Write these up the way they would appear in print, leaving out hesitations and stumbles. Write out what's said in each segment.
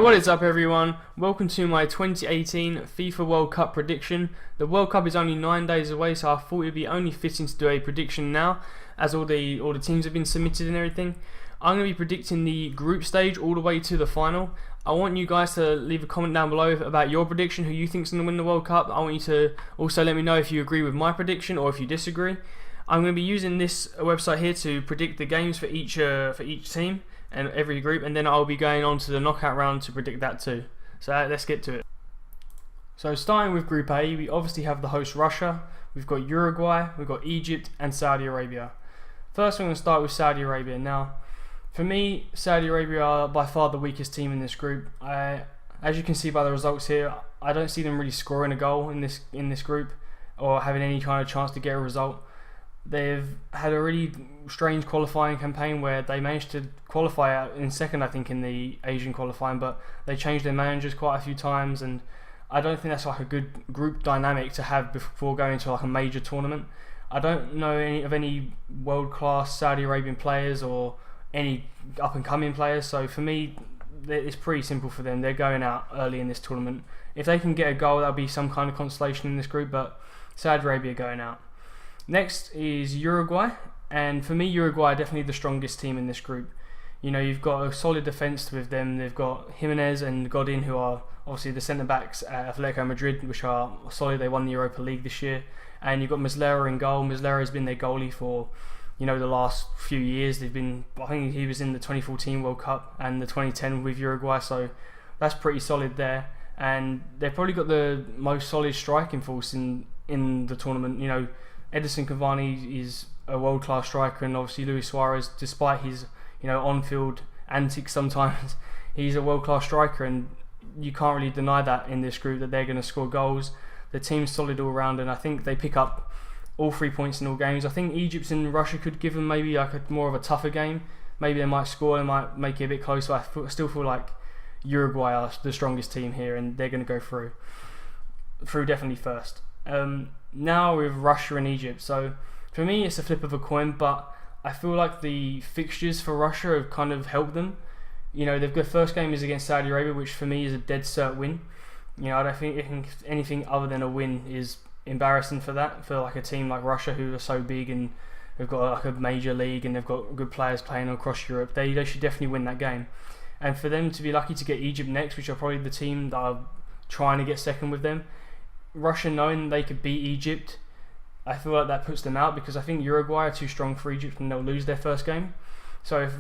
What is up everyone? Welcome to my 2018 FIFA World Cup prediction. The World Cup is only 9 days away, so I thought it would be only fitting to do a prediction now, as all the teams have been submitted and everything. I'm going to be predicting the group stage all the way to the final. I want you guys to leave a comment down below about your prediction, who you think is going to win the World Cup. I want you to also let me know if you agree with my prediction or if you disagree. I'm going to be using this website here to predict the games for each team and every group, and then I'll be going on to the knockout round to predict that too. So let's get to it. So starting with Group A, we obviously have the host Russia, we've got Uruguay, we've got Egypt and Saudi Arabia. First I'm going to start with Saudi Arabia. Now for me, Saudi Arabia are by far the weakest team in this group. As you can see by the results here, I don't see them really scoring a goal in this group or having any kind of chance to get a result. They've had a really strange qualifying campaign where they managed to qualify out in second, I think, in the Asian qualifying, but they changed their managers quite a few times, and I don't think that's like a good group dynamic to have before going to like a major tournament. I don't know any world-class Saudi Arabian players or any up-and-coming players, so for me it's pretty simple for them. They're going out early in this tournament. If they can get a goal, that'll be some kind of consolation in this group, but Saudi Arabia going out. Next is Uruguay, and for me Uruguay are definitely the strongest team in this group. You know, you've got a solid defence with them. They've got Jimenez and Godin, who are obviously the centre backs at Atletico Madrid, which are solid. They won the Europa League this year, and you've got Muslera in goal. Muslera has been their goalie for, you know, the last few years. I think he was in the 2014 World Cup and the 2010 with Uruguay, so that's pretty solid there. And they've probably got the most solid striking force in the tournament. You know, Edinson Cavani is a world-class striker, and obviously Luis Suarez, despite his on-field antics sometimes, he's a world-class striker, and you can't really deny that in this group that they're going to score goals. The team's solid all round, and I think they pick up all 3 points in all games. I think Egypt and Russia could give them maybe like more of a tougher game. Maybe they might score and might make it a bit closer. I still feel like Uruguay are the strongest team here, and they're going to go through definitely first. Now with Russia and Egypt, so for me it's a flip of a coin, but I feel like the fixtures for Russia have kind of helped them. You know, their first game is against Saudi Arabia, which for me is a dead cert win. You know, I don't think anything other than a win is embarrassing for like a team like Russia, who are so big and they've got like a major league and they've got good players playing across Europe. They should definitely win that game. And for them to be lucky to get Egypt next, which are probably the team that are trying to get second with them, Russia knowing they could beat Egypt, I feel like that puts them out, because I think Uruguay are too strong for Egypt and they'll lose their first game. So if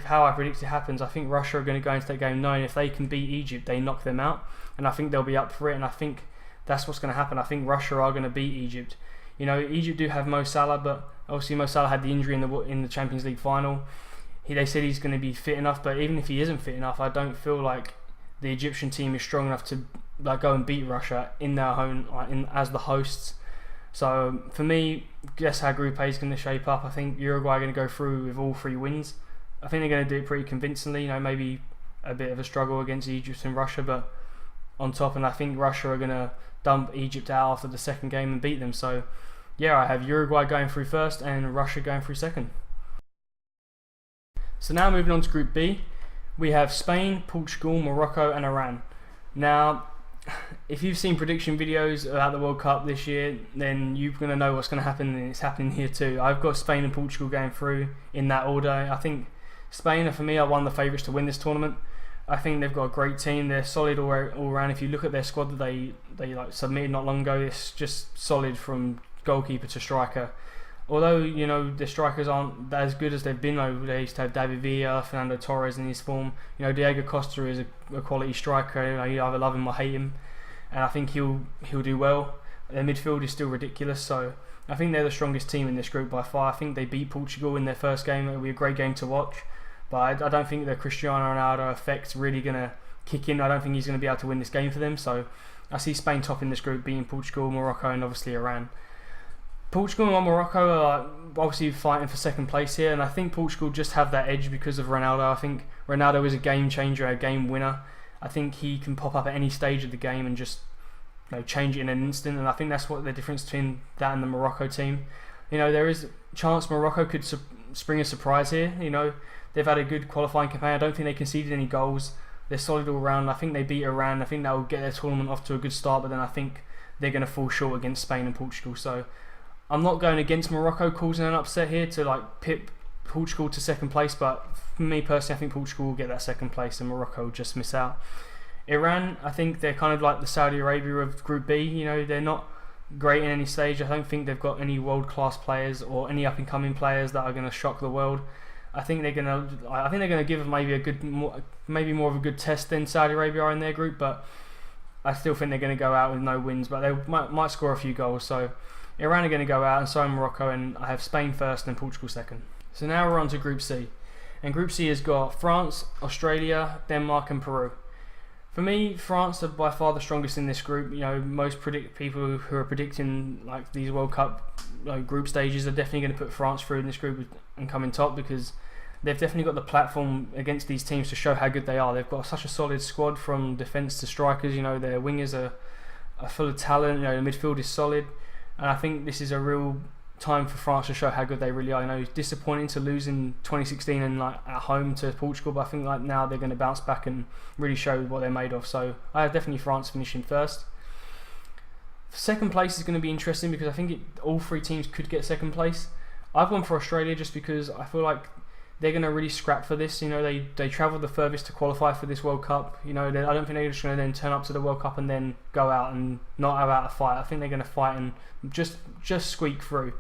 how I predict it happens, I think Russia are going to go into that game knowing if they can beat Egypt, they knock them out, and I think they'll be up for it, and I think that's what's going to happen. I think Russia are going to beat Egypt. You know, Egypt do have Mo Salah, but obviously Mo Salah had the injury in the Champions League final. They said he's going to be fit enough, but even if he isn't fit enough, I don't feel like the Egyptian team is strong enough to go and beat Russia in their home, as the hosts. So for me, guess how Group A is going to shape up. I think Uruguay are going to go through with all 3 wins. I think they're going to do it pretty convincingly. You know, maybe a bit of a struggle against Egypt and Russia, but on top. And I think Russia are going to dump Egypt out after the second game and beat them. So yeah, I have Uruguay going through first and Russia going through second. So now moving on to Group B, we have Spain, Portugal, Morocco and Iran. Now, if you've seen prediction videos about the World Cup this year, then you're going to know what's going to happen, and it's happening here too. I've got Spain and Portugal going through in that order. I think Spain, for me, are one of the favourites to win this tournament. I think they've got a great team. They're solid all around. If you look at their squad that they submitted not long ago, it's just solid from goalkeeper to striker. Although, you know, the strikers aren't as good as they've been over. They used to have David Villa, Fernando Torres in his form. You know, Diego Costa is a quality striker. You know, you either love him or hate him, and I think he'll do well. Their midfield is still ridiculous, so I think they're the strongest team in this group by far. I think they beat Portugal in their first game. It'll be a great game to watch, but I don't think the Cristiano Ronaldo effect's really going to kick in. I don't think he's going to be able to win this game for them, so I see Spain topping this group, beating Portugal, Morocco and obviously Iran. Portugal and Morocco are obviously fighting for second place here, and I think Portugal just have that edge because of Ronaldo. I think Ronaldo is a game changer, a game winner. I think he can pop up at any stage of the game and just, you know, change it in an instant, and I think that's what the difference between that and the Morocco team. You know, there is a chance Morocco could spring a surprise here. You know, they've had a good qualifying campaign. I don't think they conceded any goals they're solid all round. I think they beat Iran. I think that will get their tournament off to a good start, but then I think they're going to fall short against Spain and Portugal. So I'm not going against Morocco causing an upset here to like pip Portugal to second place, but for me personally, I think Portugal will get that second place and Morocco will just miss out. Iran, I think they're kind of like the Saudi Arabia of Group B. You know, they're not great in any stage. I don't think they've got any world-class players or any up-and-coming players that are going to shock the world. I think they're going to give maybe more of a good test than Saudi Arabia are in their group, but I still think they're going to go out with no wins, but they might score a few goals. So Iran are going to go out, and so are Morocco, and I have Spain first and Portugal second. So now we're on to Group C, and Group C has got France, Australia, Denmark, and Peru. For me, France are by far the strongest in this group. You know, most people who are predicting like these World Cup group stages are definitely going to put France through in this group and come in top, because they've definitely got the platform against these teams to show how good they are. They've got such a solid squad from defence to strikers. You know, their wingers are full of talent. You know, the midfield is solid, and I think this is a real time for France to show how good they really are. You know, it's disappointing to lose in 2016 and like at home to Portugal, but I think like now they're going to bounce back and really show what they're made of. So I have definitely France finishing first. Second place is going to be interesting because I think all three teams could get second place. I've gone for Australia just because I feel like they're going to really scrap for this. You know, they travelled the furthest to qualify for this World Cup. You know, I don't think they're just going to then turn up to the World Cup and then go out and not have out a fight. I think they're going to fight and just squeak through.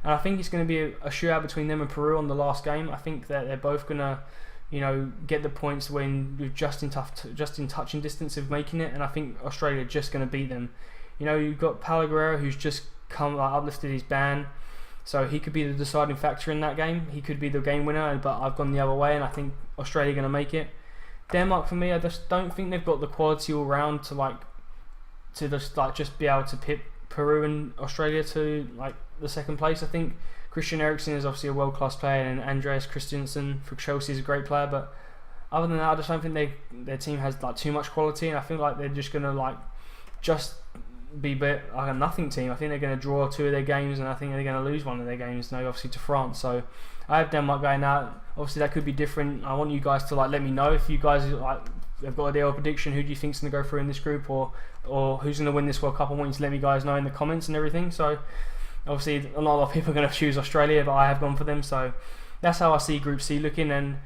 And I think it's going to be a shootout between them and Peru on the last game. I think that they're both going to, you know, get the points when with just in touching distance of making it. And I think Australia are just going to beat them. You know, you've got Paulo Guerrero, who's just uplifted his ban. So he could be the deciding factor in that game. He could be the game winner, but I've gone the other way, and I think Australia are going to make it. Denmark, for me, I just don't think they've got the quality all round to just be able to pit Peru and Australia to like the second place. I think Christian Eriksen is obviously a world-class player, and Andreas Christensen for Chelsea is a great player. But other than that, I just don't think their team has like too much quality, and I feel like they're just going to like just be like a nothing team. I think they're going to draw 2 of their games, and I think they're going to lose 1 of their games. No, obviously to France. So I have Denmark going out. Obviously that could be different. I want you guys to like let me know if you guys like have got a deal or prediction. Who do you think's going to go through in this group, or who's going to win this World Cup? I want you to let me guys know in the comments and everything. So obviously a lot of people are going to choose Australia, but I have gone for them. So that's how I see Group C looking, and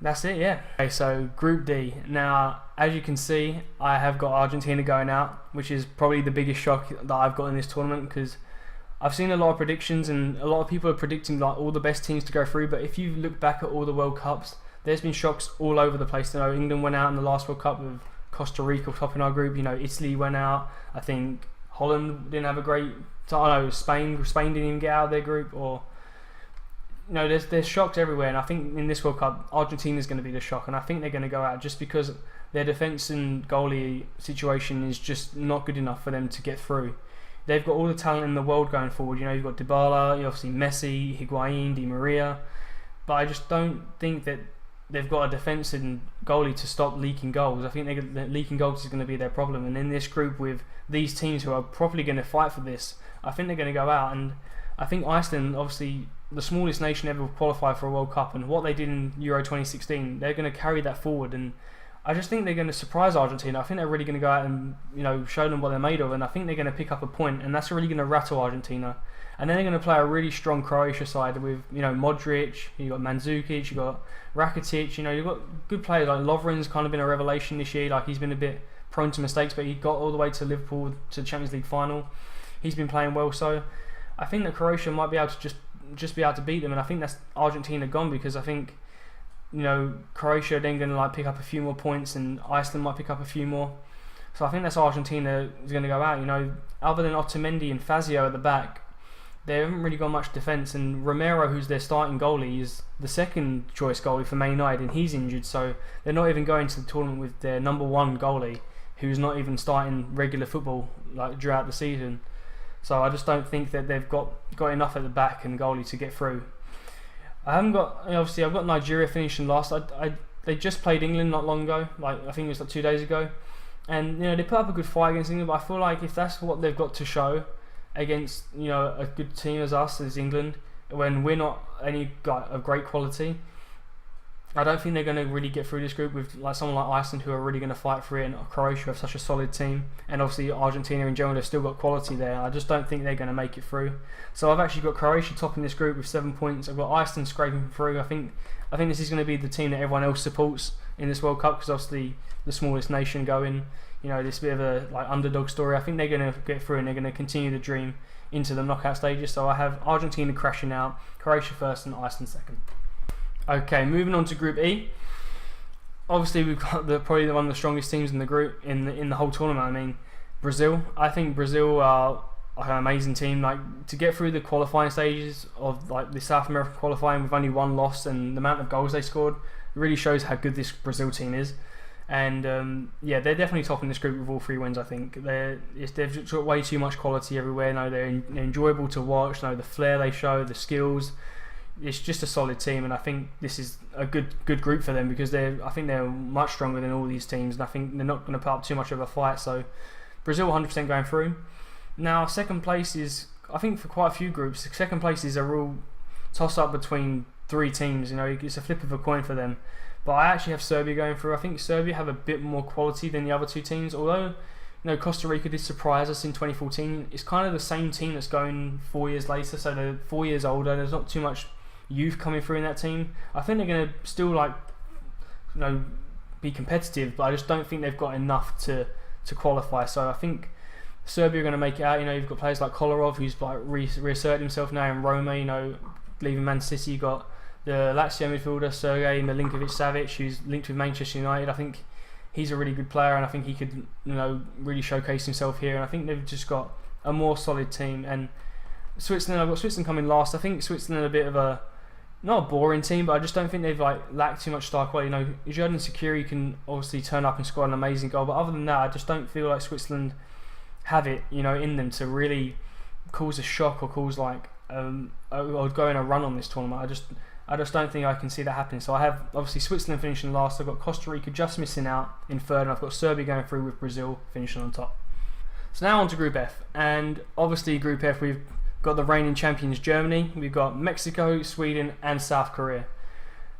that's it, yeah. Okay, so Group D. Now, as you can see, I have got Argentina going out, which is probably the biggest shock that I've got in this tournament, because I've seen a lot of predictions and a lot of people are predicting like all the best teams to go through. But if you look back at all the World Cups, there's been shocks all over the place. You know, England went out in the last World Cup with Costa Rica topping our group. You know, Italy went out. I think Holland didn't have a great. I know Spain didn't even get out of their group, or. No, there's shocks everywhere, and I think in this World Cup, Argentina is going to be the shock, and I think they're going to go out just because their defence and goalie situation is just not good enough for them to get through. They've got all the talent in the world going forward. You know, you've got Dybala, obviously Messi, Higuain, Di Maria, but I just don't think that they've got a defence and goalie to stop leaking goals. I think leaking goals is going to be their problem, and in this group with these teams who are probably going to fight for this, I think they're going to go out. And I think Iceland, obviously the smallest nation ever qualified for a World Cup, and what they did in Euro 2016, they're going to carry that forward, and I just think they're going to surprise Argentina. I think they're really going to go out and, you know, show them what they're made of, and I think they're going to pick up a point, and that's really going to rattle Argentina. And then they're going to play a really strong Croatia side with, you know, Modric, you've got Mandzukic, you've got Rakitic, you know, you've got good players. Like Lovren's kind of been a revelation this year. Like, he's been a bit prone to mistakes, but he got all the way to Liverpool to the Champions League final. He's been playing well, so I think that Croatia might be able to just be able to beat them, and I think that's Argentina gone, because I think, you know, Croatia are then going to like pick up a few more points, and Iceland might pick up a few more. So I think that's Argentina is going to go out. You know, other than Otamendi and Fazio at the back, they haven't really got much defence, and Romero, who's their starting goalie, is the second choice goalie for Man United, and he's injured, so they're not even going to the tournament with their number 1 goalie, who's not even starting regular football like throughout the season. So I just don't think that they've got enough at the back and goalie to get through. I've got Nigeria finishing last. They just played England not long ago, like I think it was like 2 days ago, and you know they put up a good fight against England. But I feel like if that's what they've got to show against, you know, a good team as us as England, when we're not any of great quality, I don't think they're going to really get through this group with like someone like Iceland, who are really going to fight for it, and Croatia have such a solid team, and obviously Argentina in general, they've still got quality there. I just don't think they're going to make it through. So I've actually got Croatia topping this group with 7 points. I've got Iceland scraping through. I think this is going to be the team that everyone else supports in this World Cup, because obviously the smallest nation going, you know, this bit of a like underdog story. I think they're going to get through and they're going to continue the dream into the knockout stages. So I have Argentina crashing out, Croatia first and Iceland second. Okay, moving on to Group E. Obviously, we've got probably one of the strongest teams in the group in the whole tournament. I mean, Brazil. I think Brazil are like an amazing team. Like, to get through the qualifying stages of like the South American qualifying with only one loss, and the amount of goals they scored really shows how good this Brazil team is. And yeah, they're definitely topping this group with all 3 wins. I think they've got way too much quality everywhere. No, they're enjoyable to watch. No, the flair they show, the skills. It's just a solid team, and I think this is a good group for them, because I think they're much stronger than all these teams, and I think they're not going to put up too much of a fight. So Brazil 100% going through. Now second place is, I think for quite a few groups, second place is a real toss up between 3 teams. You know, it's a flip of a coin for them. But I actually have Serbia going through. I think Serbia have a bit more quality than the other 2 teams, although Costa Rica did surprise us in 2014. It's kind of the same team that's going 4 years later, so they're 4 years older. There's not too much youth coming through in that team. I think they're going to still be competitive, but I just don't think they've got enough to qualify. So I think Serbia are going to make it out. You've got players like Kolarov, who's like reasserted himself now in Roma. Leaving Man City. You got the Lazio midfielder Sergej Milinkovic-Savic, who's linked with Manchester United. I think he's a really good player, and I think he could really showcase himself here. And I think they've just got a more solid team. And Switzerland, I've got Switzerland coming last. I think Switzerland are a bit of a not a boring team, but I just don't think they've lacked too much star quality. Xherdan Shaqiri can obviously turn up and score an amazing goal, but other than that, I just don't feel like Switzerland have it, in them to really cause a shock or cause or go in a run on this tournament. I just don't think I can see that happening. So I have obviously Switzerland finishing last. I've got Costa Rica just missing out in third, and I've got Serbia going through with Brazil finishing on top. So now on to Group F, and obviously Group F we've got the reigning champions Germany, we've got Mexico, Sweden and South Korea.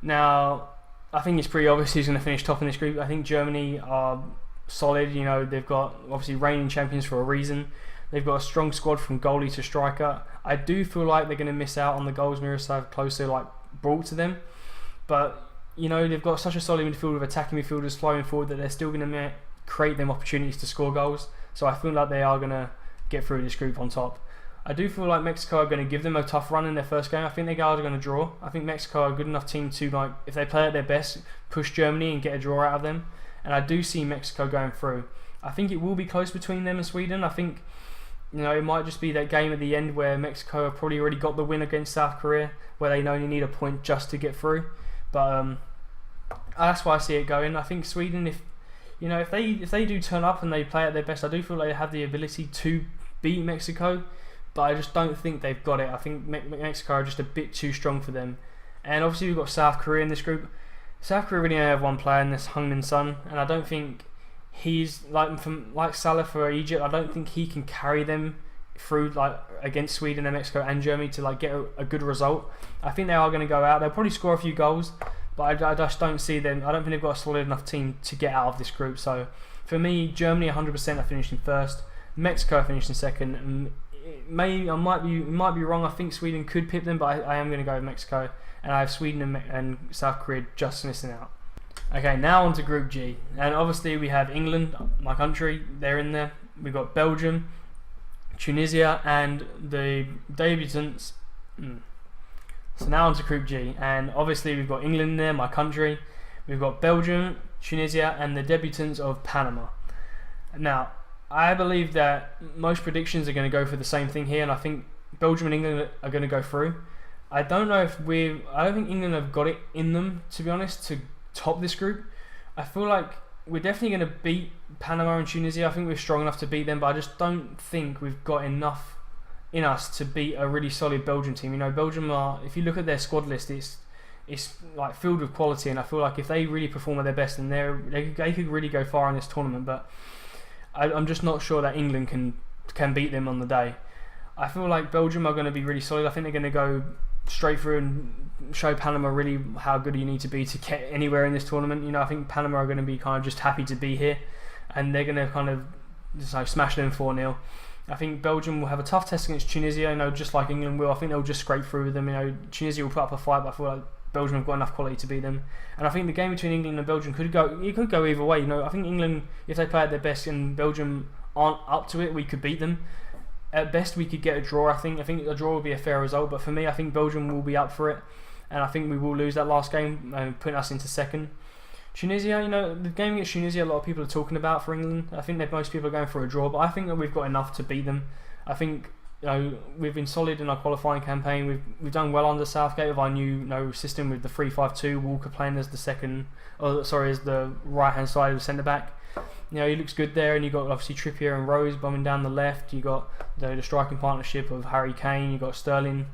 Now I think it's pretty obvious who's going to finish top in this group. I think Germany are solid. They've got obviously reigning champions for a reason. They've got a strong squad from goalie to striker. I do feel like they're going to miss out on the goals Miroslav Klose brought to them, but they've got such a solid midfield with attacking midfielders flowing forward that they're still going to create them opportunities to score goals. So I feel like they are going to get through this group on top. I do feel like Mexico are going to give them a tough run in their first game. I think they are going to draw. I think Mexico are a good enough team to, if they play at their best, push Germany and get a draw out of them. And I do see Mexico going through. I think it will be close between them and Sweden. I think it might just be that game at the end where Mexico have probably already got the win against South Korea, where they only need a point just to get through. But that's why I see it going. I think Sweden, if they do turn up and they play at their best, I do feel like they have the ability to beat Mexico. But I just don't think they've got it. I think Mexico are just a bit too strong for them. And obviously we've got South Korea in this group. South Korea really only have one player in this, Heung-min Son, and I don't think he's like Salah for Egypt. I don't think he can carry them through against Sweden and Mexico and Germany to get a good result. I think they are going to go out. They'll probably score a few goals, but I just don't see them. I don't think they've got a solid enough team to get out of this group. So for me, Germany 100% are finishing first. Mexico are finishing second. And I might be wrong. I think Sweden could pip them, but I am going to go with Mexico, and I have Sweden and South Korea just missing out. Okay, now on to Group G, and obviously we have England, my country, they're in there. We've got Belgium, Tunisia, and the debutants. So now on to Group G, and obviously we've got England in there, my country. We've got Belgium, Tunisia, and the debutants of Panama. Now, I believe that most predictions are going to go for the same thing here, and I think Belgium and England are going to go through. I don't think England have got it in them, to be honest, to top this group. I feel like we're definitely going to beat Panama and Tunisia. I think we're strong enough to beat them, but I just don't think we've got enough in us to beat a really solid Belgian team. Belgium are, if you look at their squad list, it's filled with quality, and I feel like if they really perform at their best, then they could really go far in this tournament. But I'm just not sure that England can beat them on the day. I feel like Belgium are going to be really solid. I think they're going to go straight through and show Panama really how good you need to be to get anywhere in this tournament. You know, I think Panama are going to be kind of just happy to be here, and they're going to kind of just like smash them 4-0. I think Belgium will have a tough test against Tunisia, you know, just like England will. I think they'll just scrape through with them. You know, Tunisia will put up a fight, but I feel like Belgium have got enough quality to beat them. And I think the game between England and Belgium could go either way. You know, I think England, if they play at their best and Belgium aren't up to it, we could beat them. At best, we could get a draw. I think a draw would be a fair result. But for me, I think Belgium will be up for it, and I think we will lose that last game, putting us into second. Tunisia, you know, the game against Tunisia, a lot of people are talking about for England. I think that most people are going for a draw, but I think that we've got enough to beat them. I think, you know, we've been solid in our qualifying campaign. We've done well under Southgate with our new, you know, system with the 3-5-2. Walker playing as the right hand side of the centre back. You know, he looks good there, and you got obviously Trippier and Rose bombing down the left. You got the striking partnership of Harry Kane. You got Sterling,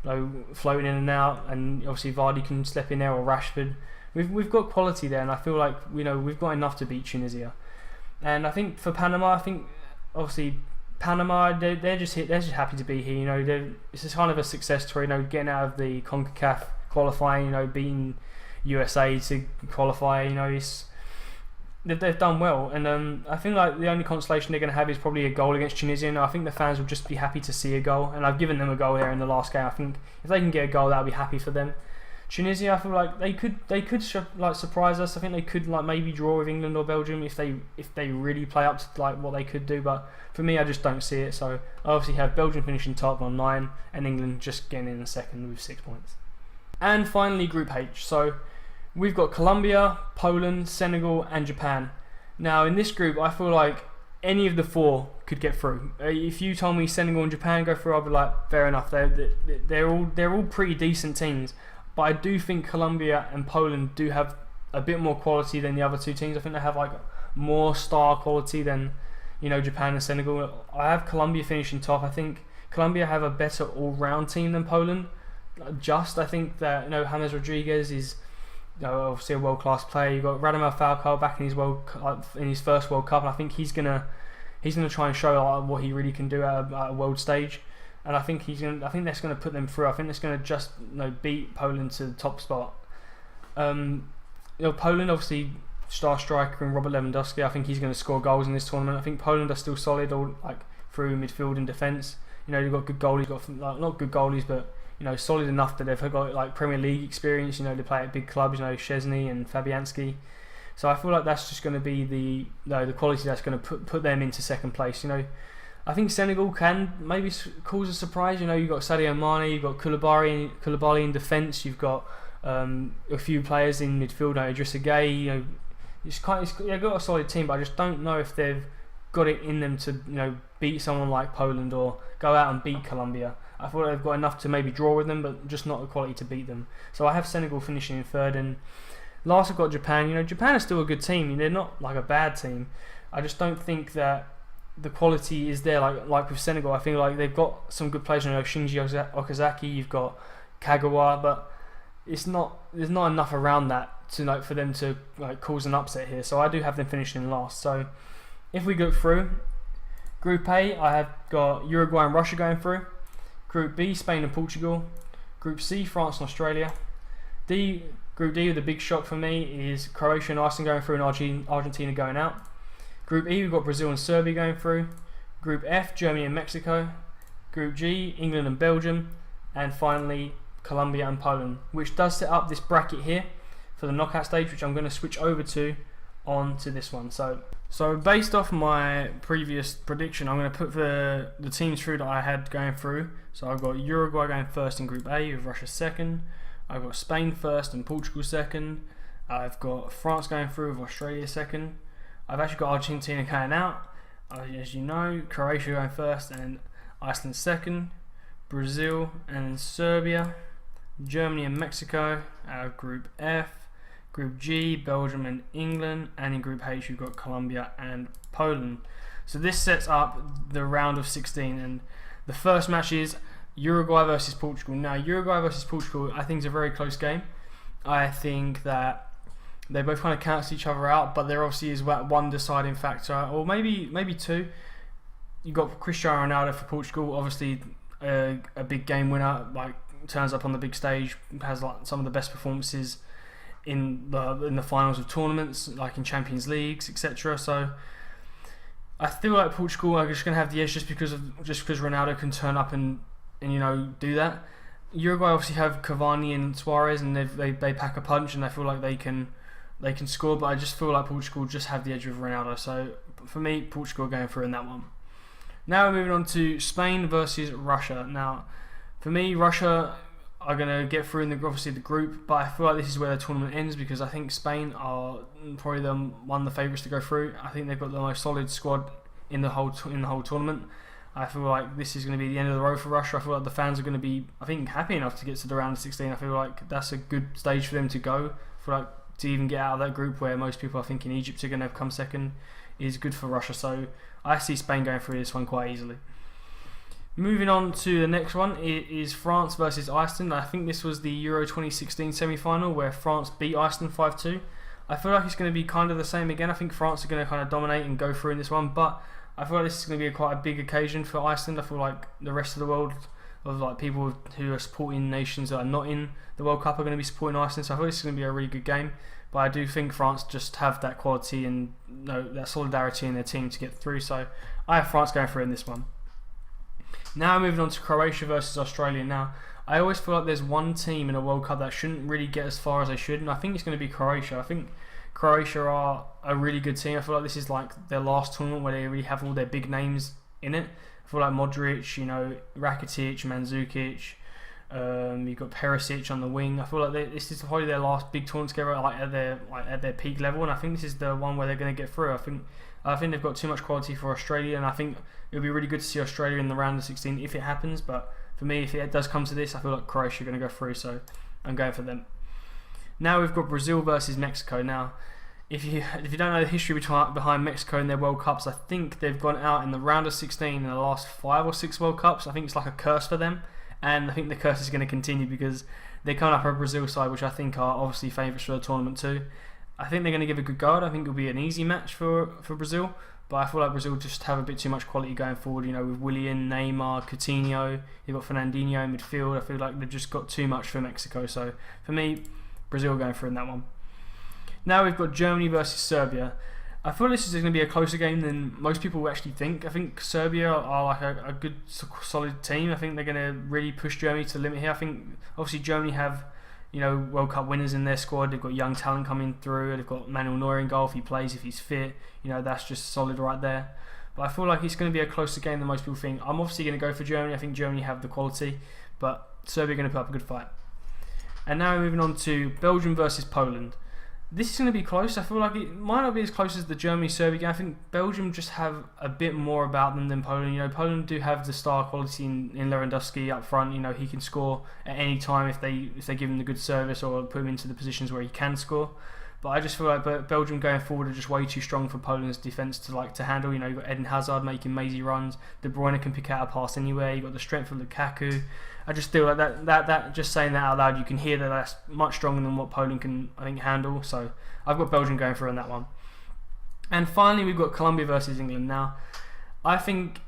you know, floating in and out, and obviously Vardy can step in there, or Rashford. We've got quality there, and I feel like, you know, we've got enough to beat Tunisia. And I think for Panama, I think obviously Panama, they're just happy to be here. You know, it's just kind of a success story. You know, getting out of the CONCACAF qualifying, you know, beating USA to qualify. You know, they've done well, and I think like the only consolation they're going to have is probably a goal against Tunisia. And I think the fans will just be happy to see a goal, and I've given them a goal here in the last game. I think if they can get a goal, that'll be happy for them. Tunisia, I feel like they could surprise us. I think they could like maybe draw with England or Belgium if they really play up to like what they could do. But for me, I just don't see it. So I obviously have Belgium finishing top on 9, and England just getting in second with 6 points. And finally, Group H. So we've got Colombia, Poland, Senegal, and Japan. Now in this group, I feel like any of the 4 could get through. If you told me Senegal and Japan go through, I'd be like, fair enough. They're all pretty decent teams. But I do think Colombia and Poland do have a bit more quality than the other 2 teams. I think they have like more star quality than, you know, Japan and Senegal. I have Colombia finishing top. I think Colombia have a better all-round team than Poland. I think that, you know, James Rodriguez is, you know, obviously a world-class player. You've got Radamel Falcao back in his first World Cup, and I think he's gonna try and show like, what he really can do at a world stage. And I think that's going to put them through. I think that's going to just, you know, beat Poland to the top spot. You know, Poland obviously star striker and Robert Lewandowski. I think he's going to score goals in this tournament. I think Poland are still solid, all like through midfield and defence. You know, they've got good goalies. Not good goalies, but, you know, solid enough that they've got like Premier League experience. You know, they play at big clubs. You know, Szczesny and Fabianski. So I feel like that's just going to be the quality that's going to put them into second place. You know. I think Senegal can maybe cause a surprise. You know, you've got Sadio Mane, you've got Koulibaly in defence, you've got a few players in midfield, Idrissa Gueye. You know, they've got a solid team, but I just don't know if they've got it in them to, you know, beat someone like Poland or go out and beat Colombia. I thought they've got enough to maybe draw with them, but just not the quality to beat them. So I have Senegal finishing in third, and last I've got Japan. You know, Japan is still a good team. They're not like a bad team. I just don't think that the quality is there like with Senegal. I feel like they've got some good players. You know, Shinji Okazaki, you've got Kagawa, but there's not enough around that to like for them to like cause an upset here. So I do have them finishing last. So if we go through Group A, I have got Uruguay and Russia going through. Group B, Spain and Portugal. Group C, France and Australia. Group D, the big shock for me is Croatia and Iceland going through and Argentina going out. Group E, we've got Brazil and Serbia going through. Group F, Germany and Mexico. Group G, England and Belgium. And finally, Colombia and Poland, which does set up this bracket here for the knockout stage, which I'm going to switch over to onto this one. So based off my previous prediction, I'm going to put the teams through that I had going through. So I've got Uruguay going first in Group A with Russia second. I've got Spain first and Portugal second. I've got France going through with Australia second. I've actually got Argentina going out, as you know, Croatia going first and Iceland second, Brazil and Serbia, Germany and Mexico, Group F, Group G, Belgium and England, and in Group H you've got Colombia and Poland. So this sets up the round of 16, and the first match is Uruguay versus Portugal. Now Uruguay versus Portugal I think is a very close game. I think that they both kind of cancel each other out, but there obviously is one deciding factor, or maybe 2. You've got Cristiano Ronaldo for Portugal, obviously a big game winner, like turns up on the big stage, has like some of the best performances in the finals of tournaments, like in Champions Leagues, etc. So I feel like Portugal are just going to have the edge just because Ronaldo can turn up and do that. Uruguay obviously have Cavani and Suarez, and they pack a punch, and I feel like they can score. But I just feel like Portugal just have the edge with Ronaldo. So for me, Portugal are going through in that one. Now we're moving on to Spain versus Russia. Now, for me, Russia are going to get through in obviously the group, but I feel like this is where the tournament ends because I think Spain are probably one of the favourites to go through. I think they've got the most solid squad in the whole tournament. I feel like this is going to be the end of the road for Russia. I feel like the fans are going to be, happy enough to get to the round of 16. I feel like that's a good stage for them to go. I feel like to even get out of that group where most people are thinking Egypt are going to come second is good for Russia. So I see Spain going through this one quite easily. Moving on to the next one, it is France versus Iceland. I think this was the Euro 2016 semi-final where France beat Iceland 5-2. I feel like it's going to be kind of the same again. I think France are going to kind of dominate and go through in this one, but I feel like this is going to be quite a big occasion for Iceland. I feel like the rest of the world, of like people who are supporting nations that are not in the World Cup, are going to be supporting Iceland. So I feel this is going to be a really good game. But I do think France just have that quality and that solidarity in their team to get through. So I have France going through in this one. Now moving on to Croatia versus Australia. Now, I always feel like there's one team in a World Cup that shouldn't really get as far as they should, and I think it's going to be Croatia. I think Croatia are a really good team. I feel like this is like their last tournament where they really have all their big names in it. I feel like Modric, Rakitic, Mandzukic, you've got Perisic on the wing. I feel like this is probably their last big tournament together, at their peak level, and I think this is the one where they're going to get through. I think they've got too much quality for Australia, and I think it would be really good to see Australia in the round of 16 if it happens. But for me, if it does come to this, I feel like Croatia are going to go through, so I'm going for them. Now we've got Brazil versus Mexico. Now, if you don't know the history behind Mexico and their World Cups, I think they've gone out in the round of 16 in the last 5 or 6 World Cups. I think it's like a curse for them, and I think the curse is going to continue because they're coming up a Brazil side, which I think are obviously favourites for the tournament too. I think they're going to give a good go. I think it'll be an easy match for Brazil, but I feel like Brazil just have a bit too much quality going forward. With Willian, Neymar, Coutinho, you've got Fernandinho in midfield. I feel like they've just got too much for Mexico. So for me, Brazil going through in that one. Now we've got Germany versus Serbia. I feel this is going to be a closer game than most people will actually think. I think Serbia are like a good, solid team. I think they're going to really push Germany to the limit here. I think obviously Germany have World Cup winners in their squad. They've got young talent coming through. They've got Manuel Neuer in goal if he plays, if he's fit. That's just solid right there. But I feel like it's going to be a closer game than most people think. I'm obviously going to go for Germany. I think Germany have the quality, but Serbia are going to put up a good fight. And now we're moving on to Belgium versus Poland. This is going to be close. I feel like it might not be as close as the Germany-Serbia game. I think Belgium just have a bit more about them than Poland. Poland do have the star quality in Lewandowski up front. He can score at any time if they give him the good service or put him into the positions where he can score. But I just feel like Belgium going forward are just way too strong for Poland's defence to handle. You've got Eden Hazard making mazy runs. De Bruyne can pick out a pass anywhere. You've got the strength of Lukaku. I just feel like that just saying that out loud, you can hear that that's much stronger than what Poland can, I think, handle. So I've got Belgium going through on that one. And finally, we've got Colombia versus England. Now, I think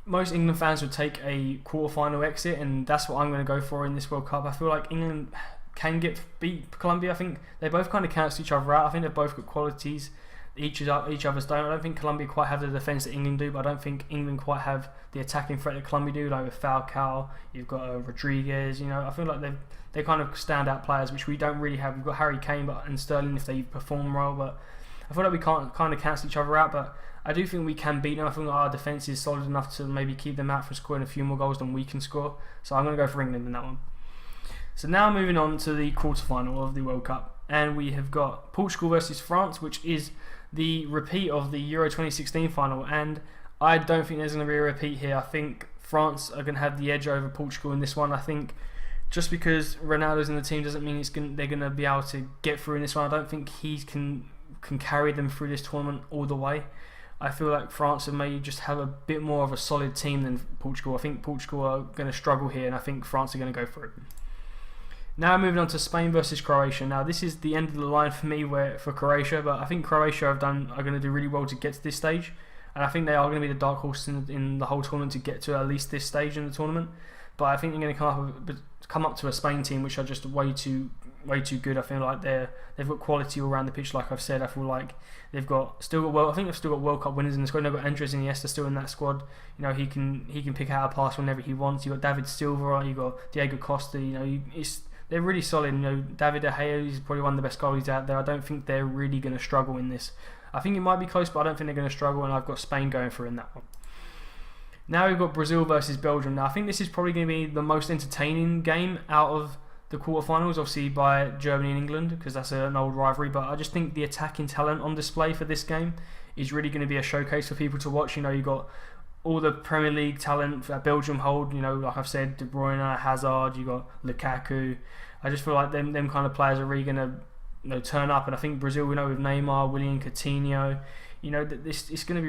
most England fans would take a quarter-final exit, and that's what I'm going to go for in this World Cup. I feel like England can beat Colombia. I think they both kind of cancel each other out. I think they've both got qualities each other's don't. I don't think Colombia quite have the defence that England do, but I don't think England quite have the attacking threat that Colombia do. Like with Falcao, you've got Rodriguez. I feel like they're kind of standout players, which we don't really have. We've got Harry Kane and Sterling if they perform well, but I feel like we can't kind of cancel each other out. But I do think we can beat them. I think our defence is solid enough to maybe keep them out from scoring a few more goals than we can score. So I'm going to go for England in that one. So now moving on to the quarterfinal of the World Cup, and we have got Portugal versus France, which is the repeat of the Euro 2016 final, and I don't think there's going to be a repeat here. I think France are going to have the edge over Portugal in this one. I think just because Ronaldo's in the team doesn't mean they're going to be able to get through in this one. I don't think he can carry them through this tournament all the way. I feel like France may just have a bit more of a solid team than Portugal. I think Portugal are going to struggle here, and I think France are going to go through. Now moving on to Spain versus Croatia. Now this is the end of the line for me for Croatia, but I think Croatia are going to do really well to get to this stage, and I think they are going to be the dark horse in the whole tournament to get to at least this stage in the tournament. but I think they're going to come up to a Spain team which are just way too good. I feel like they've got quality all around the pitch. Like I've said, I feel like they've still got World Cup winners in the squad. They've got Andres Iniesta still in that squad. You know, he can pick out a pass whenever he wants. You got David Silva, you got Diego Costa. You know, they're really solid. You know, David De Gea is probably one of the best goalies out there. I don't think they're really going to struggle in this. I think it might be close, but I don't think they're going to struggle. And I've got Spain going through in that one. Now we've got Brazil versus Belgium. Now I think this is probably going to be the most entertaining game out of the quarterfinals, obviously by Germany and England, because that's an old rivalry. But I just think the attacking talent on display for this game is really going to be a showcase for people to watch. You know, you got all the Premier League talent that Belgium hold. You know, like I've said, De Bruyne, Hazard, you got Lukaku. I just feel like them kind of players are really going to turn up. And I think Brazil, with Neymar, Willian, Coutinho. You know, it's going to be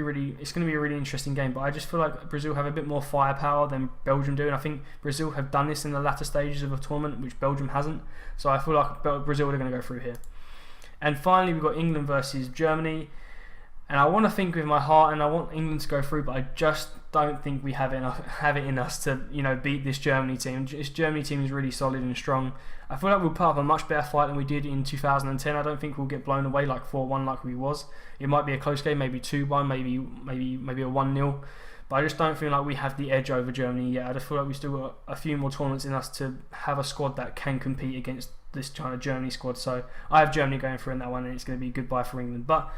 a really interesting game. But I just feel like Brazil have a bit more firepower than Belgium do, and I think Brazil have done this in the latter stages of a tournament, which Belgium hasn't. So I feel like Brazil are going to go through here. And finally, we've got England versus Germany, and I want to think with my heart, and I want England to go through, but I just don't think we have it in us to beat this Germany team. This Germany team is really solid and strong. I feel like we'll put up a much better fight than we did in 2010. I don't think we'll get blown away like 4-1 like we was. It might be a close game, maybe 2-1, maybe a 1-0. But I just don't feel like we have the edge over Germany yet. I just feel like we still got a few more tournaments in us to have a squad that can compete against this China Germany squad. So I have Germany going through in that one, and it's going to be a goodbye for England. But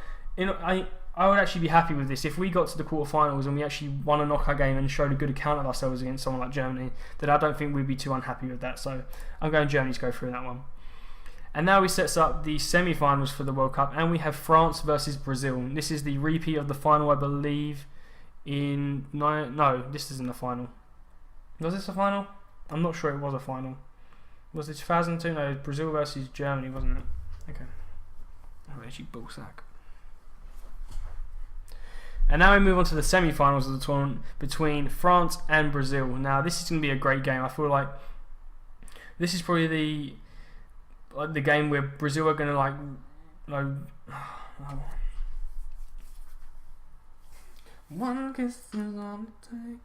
I would actually be happy with this if we got to the quarterfinals and we actually won a knockout game and showed a good account of ourselves against someone like Germany. Then I don't think we'd be too unhappy with that. So I'm going Germany to go through that one. And now we sets up the semi-finals for the World Cup, and we have France versus Brazil. This is the repeat of the final, I believe. No, this isn't the final. Was this a final? I'm not sure it was a final. Was it 2002? No, it was Brazil versus Germany, wasn't it? Okay. Oh, actually, bullsack. And now we move on to the semi-finals of the tournament between France and Brazil. Now this is going to be a great game. I feel like this is probably the game where Brazil are going to one kiss is all it takes.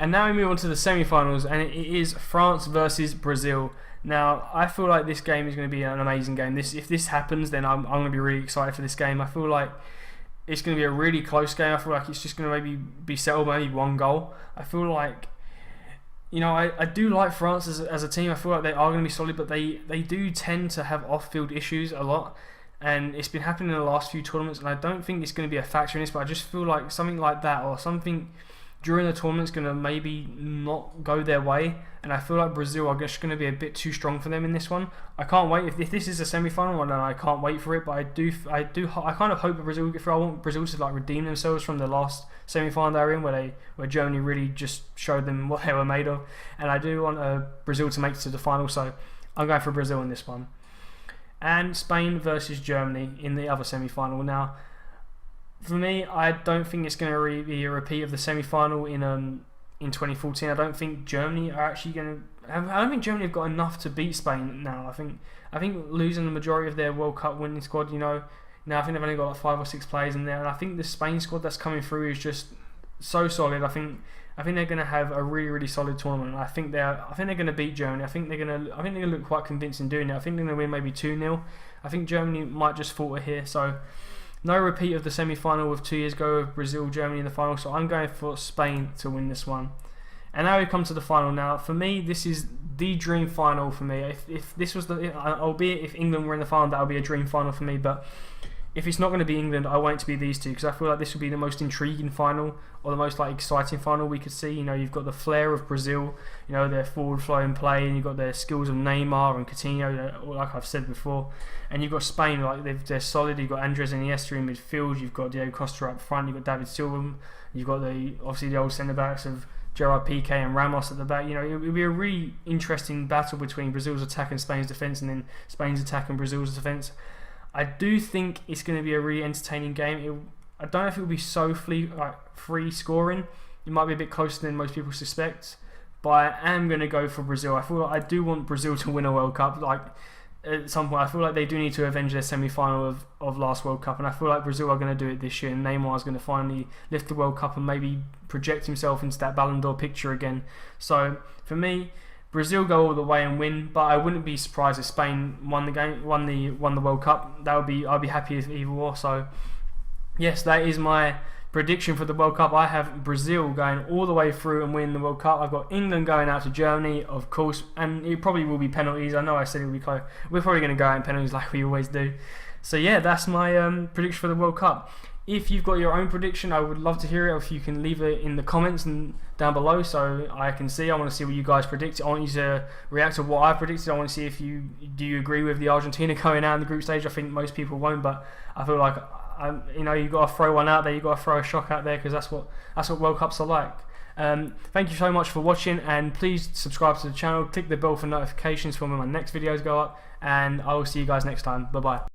And now we move on to the semi-finals, and it is France versus Brazil. Now, I feel like this game is going to be an amazing game. If this happens, then I'm going to be really excited for this game. I feel like it's going to be a really close game. I feel like it's just going to maybe be settled by maybe one goal. I feel like, I do like France as a team. I feel like they are going to be solid, but they do tend to have off-field issues a lot. And it's been happening in the last few tournaments, and I don't think it's going to be a factor in this, but I just feel like something like that or something during the tournament is going to maybe not go their way, and I feel like Brazil are just going to be a bit too strong for them in this one. I can't wait. If this is a semi-final, then I can't wait for it. But I kind of hope that Brazil get through. I want Brazil to redeem themselves from the last semi-final they were in, where Germany really just showed them what they were made of. And I do want Brazil to make it to the final, so I'm going for Brazil in this one. And Spain versus Germany in the other semi-final. Now, for me, I don't think it's going to be a repeat of the semi-final in 2014. I don't think Germany are actually going to. I don't think Germany have got enough to beat Spain now. I think losing the majority of their World Cup winning squad, now I think they've only got 5 or 6 players in there, and I think the Spain squad that's coming through is just so solid. I think they're going to have a really, really solid tournament. I think they're going to beat Germany. I think they're going to look quite convincing doing it. I think they're going to win maybe 2-0. I think Germany might just falter here. So no repeat of the semi-final of 2 years ago of Brazil, Germany in the final. So I'm going for Spain to win this one. And now we come to the final. Now, for me, this is the dream final for me. If this was albeit if England were in the final, that would be a dream final for me. But if it's not going to be England, I want it to be these two, because I feel like this would be the most intriguing final, or the most exciting final we could see. You've got the flair of Brazil, their forward flowing play, and you've got their skills of Neymar and Coutinho, like I've said before. And you've got Spain, they're solid. You've got Andres Iniesta in midfield. You've got Diego Costa up front. You've got David Silva. You've got obviously the old centre backs of Gerard Piqué and Ramos at the back. It would be a really interesting battle between Brazil's attack and Spain's defence, and then Spain's attack and Brazil's defence. I do think it's going to be a really entertaining game. I don't know if it will be so free scoring. It might be a bit closer than most people suspect, but I am going to go for Brazil. I feel like I do want Brazil to win a World Cup. at some point, I feel like they do need to avenge their semi-final of last World Cup, and I feel like Brazil are going to do it this year, and Neymar is going to finally lift the World Cup and maybe project himself into that Ballon d'Or picture again. So for me, Brazil go all the way and win, but I wouldn't be surprised if Spain won the World Cup. I'd be happy if either or. So yes, that is my prediction for the World Cup. I have Brazil going all the way through and winning the World Cup. I've got England going out to Germany, of course, and it probably will be penalties. I know I said it will be close. We're probably going to go out in penalties like we always do. So yeah, that's my prediction for the World Cup. If you've got your own prediction, I would love to hear it. If you can leave it in the comments and down below, so I can see. I want to see what you guys predict. I want you to react to what I predicted. I want to see if you agree with the Argentina going out in the group stage. I think most people won't, but I feel like you've got to throw one out there. You've got to throw a shock out there, because that's what World Cups are like. Thank you so much for watching, and please subscribe to the channel. Click the bell for notifications for when my next videos go up, and I will see you guys next time. Bye bye.